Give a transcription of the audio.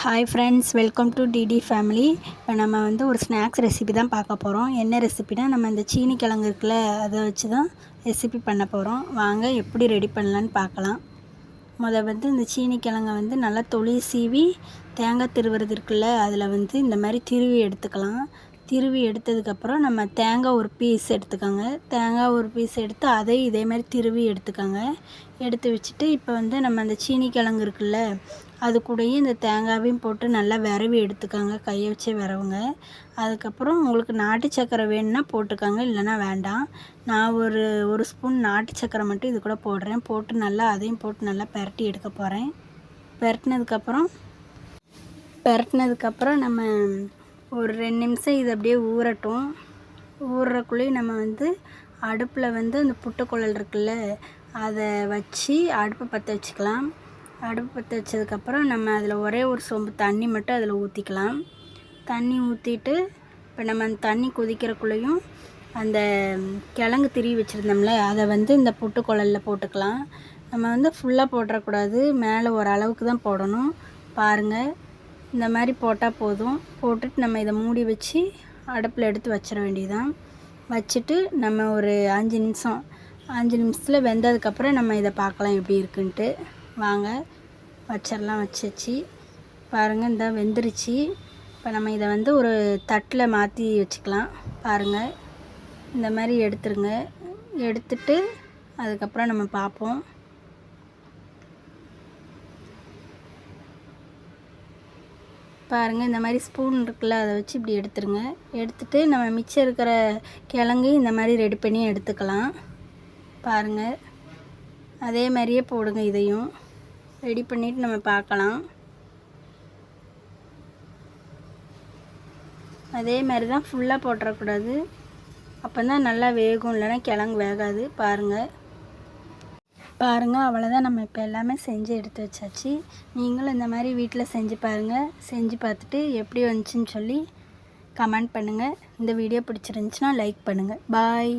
Hi friends, welcome to DD family. இப்போ நம்ம ஒரு ஸ்நாக்ஸ் ரெசிபி தான் பார்க்க போகிறோம். என்ன ரெசிபினா, நம்ம இந்த சீனி கிழங்கு இருக்குல்ல, அதை வச்சு தான் ரெசிபி பண்ண போகிறோம். வாங்க எப்படி ரெடி பண்ணலான்னு பார்க்கலாம். இந்த சீனி கிழங்கை நல்லா தொளி சீவி தேங்காய் திருவுறது இருக்குல்ல, அதில் இந்த மாதிரி திருவி எடுத்துக்கலாம். திருவி எடுத்ததுக்கப்புறம் நம்ம தேங்காய் ஒரு பீஸ் எடுத்துக்கோங்க. தேங்காய் ஒரு பீஸ் எடுத்து அதையும் இதே மாதிரி திருவி எடுத்துக்கோங்க. எடுத்து வச்சுட்டு இப்போ நம்ம அந்த சீனி கிழங்கு இருக்குல்ல, அது கூடயும் இந்த தேங்காயையும் போட்டு நல்லா விரவி எடுத்துக்கோங்க. கையை வச்சே விரவுங்க. அதுக்கப்புறம் உங்களுக்கு நாட்டு சக்கரை வேணும்னா போட்டுக்கோங்க, இல்லைன்னா வேண்டாம். நான் ஒரு ஸ்பூன் நாட்டு சக்கரை மட்டும் இது கூட போடுறேன். போட்டு நல்லா அதையும் போட்டு நல்லா பெரட்டி எடுக்க போகிறேன். பெரட்டினதுக்கப்புறம் நம்ம ஒரு 2 நிமிஷம் இது அப்படியே ஊறட்டும். ஊறுறக்குள்ளேயும் நம்ம அடுப்பில் அந்த புட்டுக்குழல் இருக்குல்ல, அதை வச்சு அடுப்பை பற்ற வச்சுக்கலாம். அடுப்பு பற்ற வச்சதுக்கப்புறம் நம்ம அதில் ஒரே ஒரு சொம்பு தண்ணி மட்டும் அதில் ஊற்றிக்கலாம். தண்ணி ஊற்றிட்டு இப்போ நம்ம அந்த தண்ணி கொதிக்கிறக்குள்ளேயும் அந்த கிழங்கு திருவி வச்சுருந்தோம்ல, அதை இந்த புட்டுக்குழலில் போட்டுக்கலாம். நம்ம ஃபுல்லாக போட்டுறக்கூடாது, மேலே ஒரு அளவுக்கு தான் போடணும். பாருங்கள், இந்த மாதிரி போட்டால் போதும். போட்டுட்டு நம்ம இதை மூடி வச்சு அடுப்பில் எடுத்து வச்சிட வேண்டியதுதான். வச்சுட்டு நம்ம ஒரு 5 நிமிஷத்தில் வெந்ததுக்கப்புறம் நம்ம இதை பார்க்கலாம் எப்படி இருக்குன்ட்டு. வாங்க வச்சிடலாம். வச்சாச்சு பாருங்கள், இந்த வெந்துருச்சு. இப்போ நம்ம இதை ஒரு தட்டில் மாற்றி வச்சுக்கலாம். பாருங்கள், இந்த மாதிரி எடுத்துருங்க. எடுத்துட்டு அதுக்கப்புறம் நம்ம பார்ப்போம். பாருங்கள், இந்த மாதிரி ஸ்பூன் இருக்குல்ல, அதை வச்சு இப்படி எடுத்துருங்க. எடுத்துட்டு நம்ம மிச்சம் இருக்கிற கிழங்கு இந்த மாதிரி ரெடி பண்ணி எடுத்துக்கலாம். பாருங்கள், அதே மாதிரியே போடுங்க. இதையும் ரெடி பண்ணிவிட்டு நம்ம பார்க்கலாம். அதே மாதிரி தான், ஃபுல்லாக போட்டுறக்கூடாது, அப்போ தான் நல்லா வேகும், இல்லைன்னா கிழங்கு வேகாது. பாருங்கள், அவ்வளோதான். நம்ம இப்போ எல்லாமே செஞ்சு எடுத்து வச்சாச்சு. நீங்களும் இந்த மாதிரி வீட்டில் செஞ்சு பாருங்கள். செஞ்சு பார்த்துட்டு எப்படி வந்துச்சுன்னு சொல்லி கமெண்ட் பண்ணுங்கள். இந்த வீடியோ பிடிச்சிருந்துச்சுன்னா லைக் பண்ணுங்கள். பாய்.